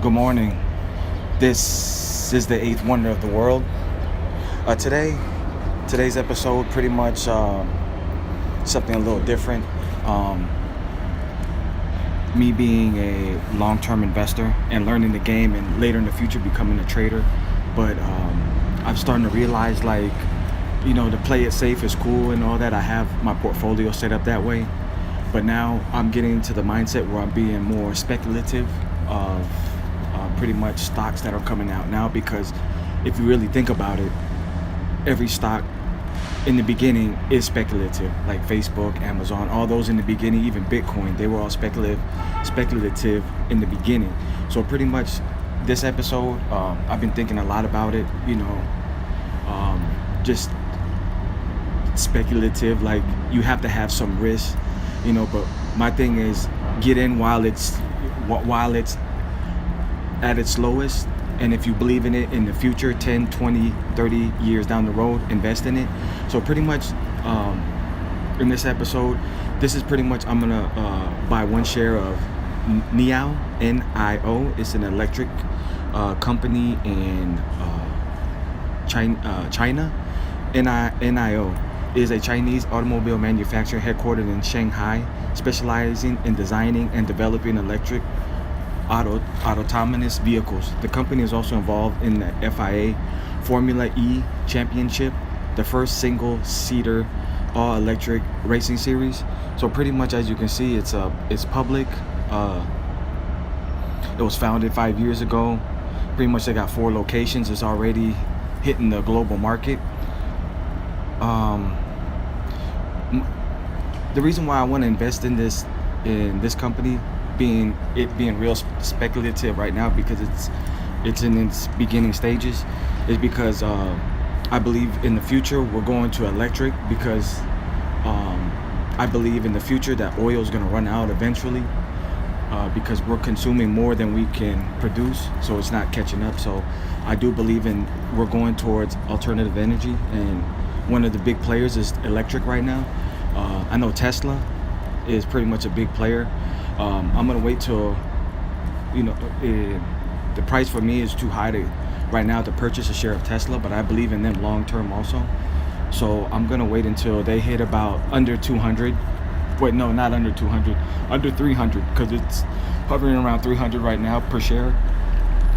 Good morning. This is the eighth wonder of the world. Today's episode pretty much something a little different. Me being a long-term investor and learning the game, and later in the future becoming a trader. But I'm starting to realize, to play it safe is cool and all that. I have my portfolio set up that way. But now I'm getting into the mindset where I'm being more speculative of pretty much stocks that are coming out now, because if you really think about it, every stock in the beginning is speculative, like Facebook, Amazon, all those in the beginning, even Bitcoin, they were all speculative in the beginning. So pretty much this episode, I've been thinking a lot about it, just speculative, like you have to have some risk, but my thing is get in while it's at its lowest, and if you believe in it in the future, 10, 20, 30 years down the road, invest in it. So pretty much in this episode, this is pretty much, I'm gonna buy one share of NIO, N-I-O. It's an electric company in China. NIO is a Chinese automobile manufacturer headquartered in Shanghai, specializing in designing and developing electric autonomous vehicles. The company is also involved in the FIA Formula E Championship, the first single-seater all-electric racing series. So pretty much, as you can see, it's public. It was founded 5 years ago. Pretty much they got 4 locations. It's already hitting the global market. The reason why I want to invest in this company, being real speculative right now, because it's in its beginning stages, is because I believe in the future we're going to electric, because I believe in the future that oil is going to run out eventually, because we're consuming more than we can produce, so it's not catching up. So I do believe we're going towards alternative energy, and one of the big players is electric right now. I know Tesla is pretty much a big player. I'm gonna wait till the price for me is too high right now to purchase a share of Tesla, but I believe in them long term also. So I'm gonna wait until they hit about under 200. Wait, no, not under 200, under 300, because it's hovering around 300 right now per share.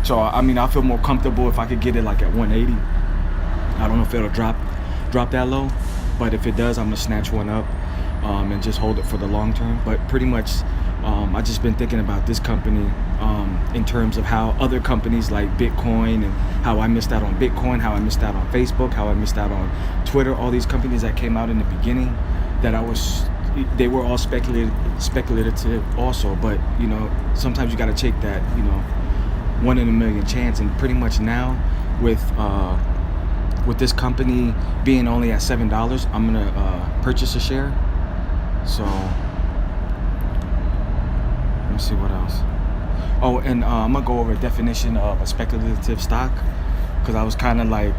So I mean, I feel more comfortable if I could get it like at 180. I don't know if it'll drop that low, but if it does, I'm gonna snatch one up and just hold it for the long term. But pretty much I just been thinking about this company in terms of how other companies like Bitcoin, and how I missed out on Bitcoin, how I missed out on Facebook, how I missed out on Twitter, all these companies that came out in the beginning that they were all speculative also. But sometimes you got to take that 1 in a million chance. And pretty much now with this company being only at $7, I'm gonna purchase a share. So let me see what else. Oh, and I'm gonna go over a definition of a speculative stock, because I was kind of like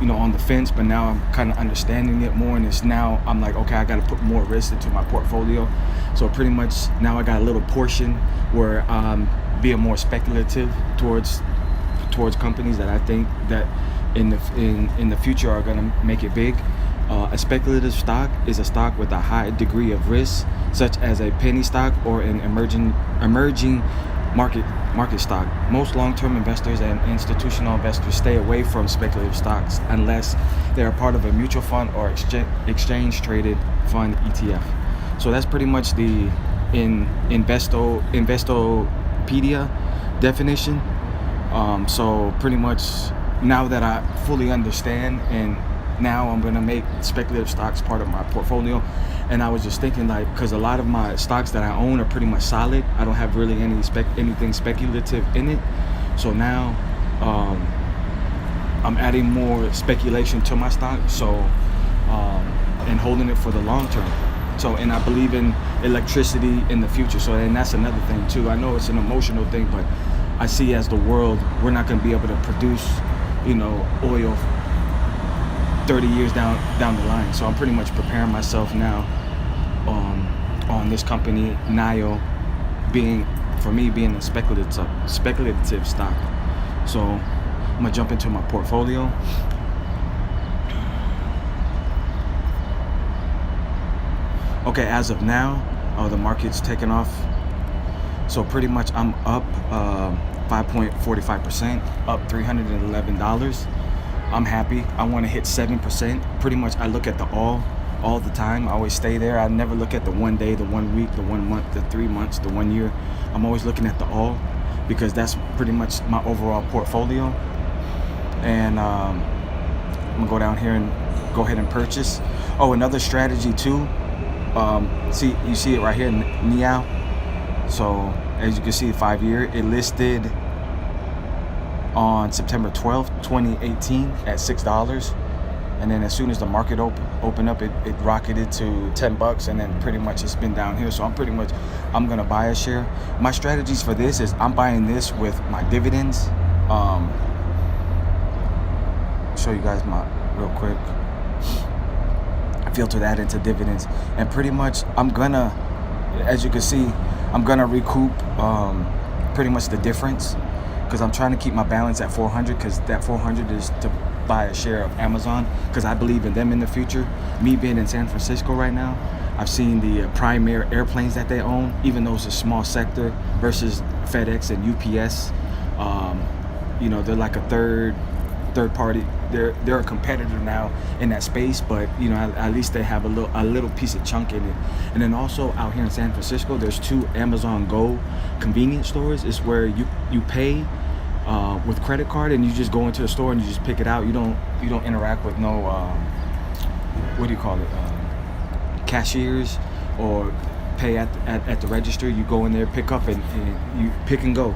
on the fence, but now I'm kind of understanding it more, and I'm like, okay, I got to put more risk into my portfolio. So pretty much now I got a little portion where I'm being more speculative towards companies that I think that in the future are gonna make it big. A speculative stock is a stock with a high degree of risk, such as a penny stock or an emerging market stock. Most long-term investors and institutional investors stay away from speculative stocks unless they are part of a mutual fund or exchange-traded fund ETF. So that's pretty much the Investopedia definition. So pretty much now that I fully understand, and now I'm gonna make speculative stocks part of my portfolio. And I was just thinking, because a lot of my stocks that I own are pretty much solid. I don't have really anything speculative in it. So now I'm adding more speculation to my stock. So and holding it for the long term. So, and I believe in electricity in the future. So, and that's another thing too. I know it's an emotional thing, but I see as the world, we're not going to be able to produce, oil 30 years down the line. So I'm pretty much preparing myself now on this company, NIO, being for me being a speculative stock. So I'm gonna jump into my portfolio. Okay, as of now, the market's taken off. So pretty much I'm up 5.45%, up $311. I'm happy. I want to hit 7%. Pretty much I look at the all the time. I always stay there. I never look at the 1 day, the 1 week, the 1 month, the 3 months, the 1 year. I'm always looking at the all, because that's pretty much my overall portfolio. And I'm gonna go down here and go ahead and purchase. Oh, another strategy too. You see it right here, NIO. So as you can see, 5 year, it listed on September 12th, 2018 at $6. And then as soon as the market opened up, it rocketed to $10, and then pretty much it's been down here. So I'm gonna buy a share. My strategies for this is I'm buying this with my dividends. Show you guys real quick. I filter that into dividends, and pretty much I'm gonna, as you can see, I'm gonna recoup pretty much the difference, because I'm trying to keep my balance at 400, because that 400 is to buy a share of Amazon, because I believe in them in the future. Me being in San Francisco right now, I've seen the Prime airplanes that they own, even though it's a small sector versus FedEx and UPS. They're like a third party. They're a competitor now in that space, but at least they have a little piece of chunk in it. And then also out here in San Francisco, there's 2 Amazon Go convenience stores. It's where you pay with credit card, and you just go into the store and you just pick it out. You don't interact with no cashiers, or pay at the register. You go in there, pick up, and you pick and go,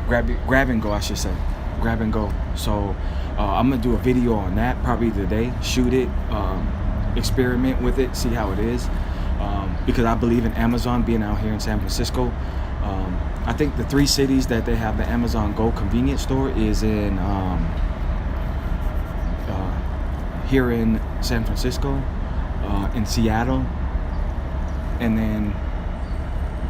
grab and go, I should say, grab and go. So I'm gonna do a video on that probably today, shoot it, experiment with it, see how it is, because I believe in Amazon being out here in San Francisco. I think the 3 cities that they have the Amazon Go convenience store is in here in San Francisco, in Seattle, and then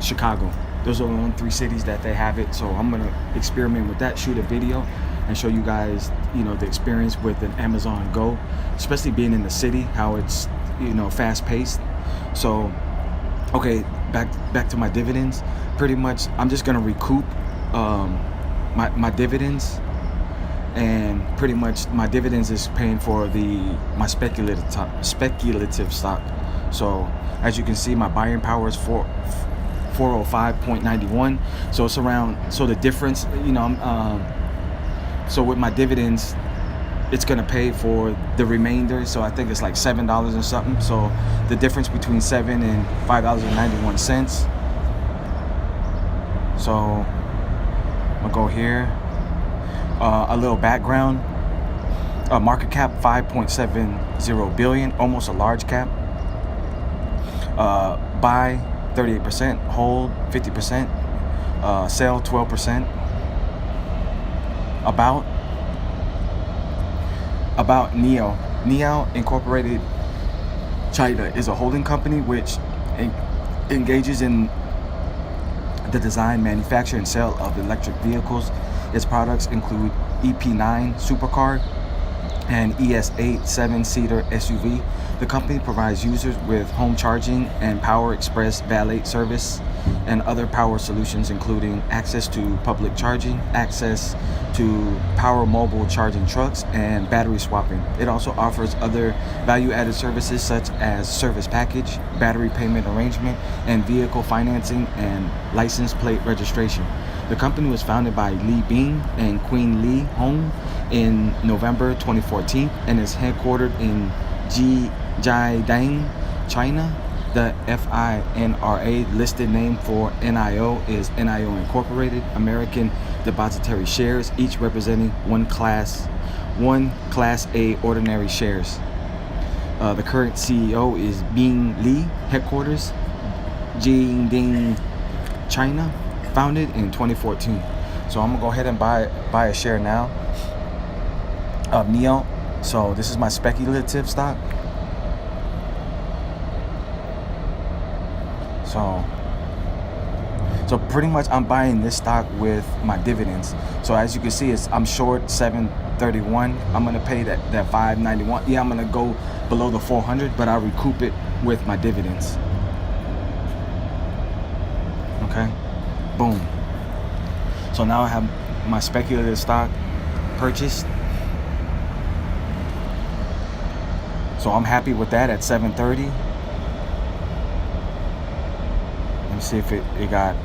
Chicago. Those are the only 3 cities that they have it. So I'm gonna experiment with that, shoot a video, and show you guys, the experience with an Amazon Go, especially being in the city, how it's, fast paced. So, okay, back to my dividends. Pretty much, I'm just gonna recoup my dividends, and pretty much my dividends is paying for my speculative stock. So as you can see, my buying power is 405.91. So it's around. So the difference, so with my dividends, it's gonna pay for the remainder. So I think it's like $7 and something. So the difference between $7 and $5.91. So I'm gonna go here. A little background. Market cap 5.70 billion, almost a large cap. Buy 38%, hold 50%, sell 12%. About NIO. NIO Incorporated China is a holding company which engages in the design, manufacture, and sale of electric vehicles. Its products include EP9 supercar and ES8 7-seater SUV. The company provides users with home charging and Power Express valet service and other power solutions, including access to public charging, access to power mobile charging trucks, and battery swapping. It also offers other value-added services such as service package, battery payment arrangement, and vehicle financing and license plate registration. The company was founded by Li Bing and Queen Li Hong in November 2014 and is headquartered in Jiading, China. The FINRA listed name for NIO is NIO Incorporated, American Depository Shares, each representing one Class A ordinary shares. The current CEO is Bing Li, headquarters Jiading, China, founded in 2014. So I'm gonna go ahead and buy a share now of NIO. So this is my speculative stock. So pretty much I'm buying this stock with my dividends. So as you can see, I'm short 731. I'm gonna pay that 591. Yeah, I'm gonna go below the 400, but I'll recoup it with my dividends. Okay, boom. So now I have my speculative stock purchased. So I'm happy with that at 730. Let me see if it got.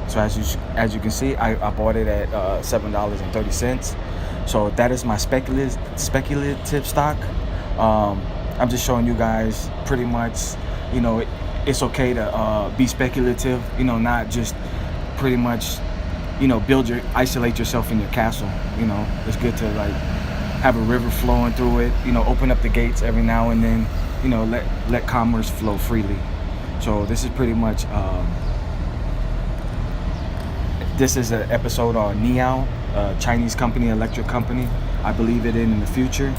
So as you can see, I bought it at $7.30. So that is my speculative stock. I'm just showing you guys pretty much, you know, it's okay to be speculative, you know, not just pretty much, you know, isolate yourself in your castle. You know, it's good to like have a river flowing through it, you know, open up the gates every now and then, you know, let commerce flow freely. So this is pretty much this is an episode on NIO, Chinese company, electric company. I believe it in the future,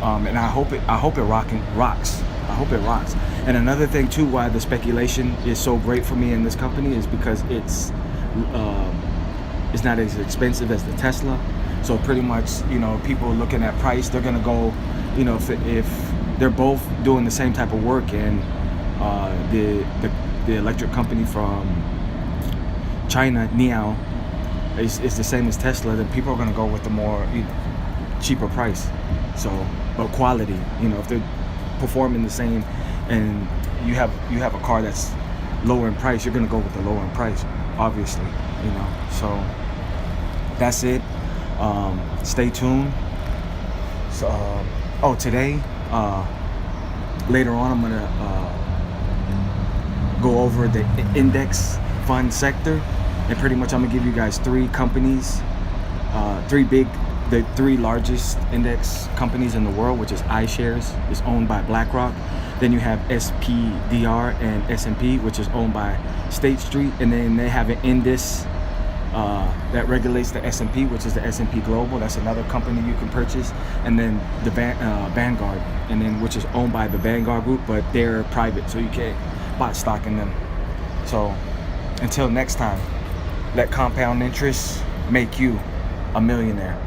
and I hope it rocks. I hope it rocks. And another thing too, why the speculation is so great for me in this company is because it's not as expensive as the Tesla. So pretty much, you know, people looking at price, they're gonna go, you know, if they're both doing the same type of work, and the electric company from China, NIO, is the same as Tesla, then people are gonna go with the more cheaper price. So, but quality, you know, if they're performing the same, and you have a car that's lower in price, you're gonna go with the lower in price, obviously, you know. So that's it. Stay tuned. So today, later on, I'm gonna go over the index fund sector, and pretty much I'm gonna give you guys three companies, the three largest index companies in the world, which is iShares, is owned by BlackRock. Then you have SPDR and S&P, which is owned by State Street, and then they have an index that regulates the S&P, which is the S&P Global. That's another company you can purchase. And then the Vanguard, and then which is owned by the Vanguard Group, but they're private, so you can't buy stock in them. So until next time, let compound interest make you a millionaire.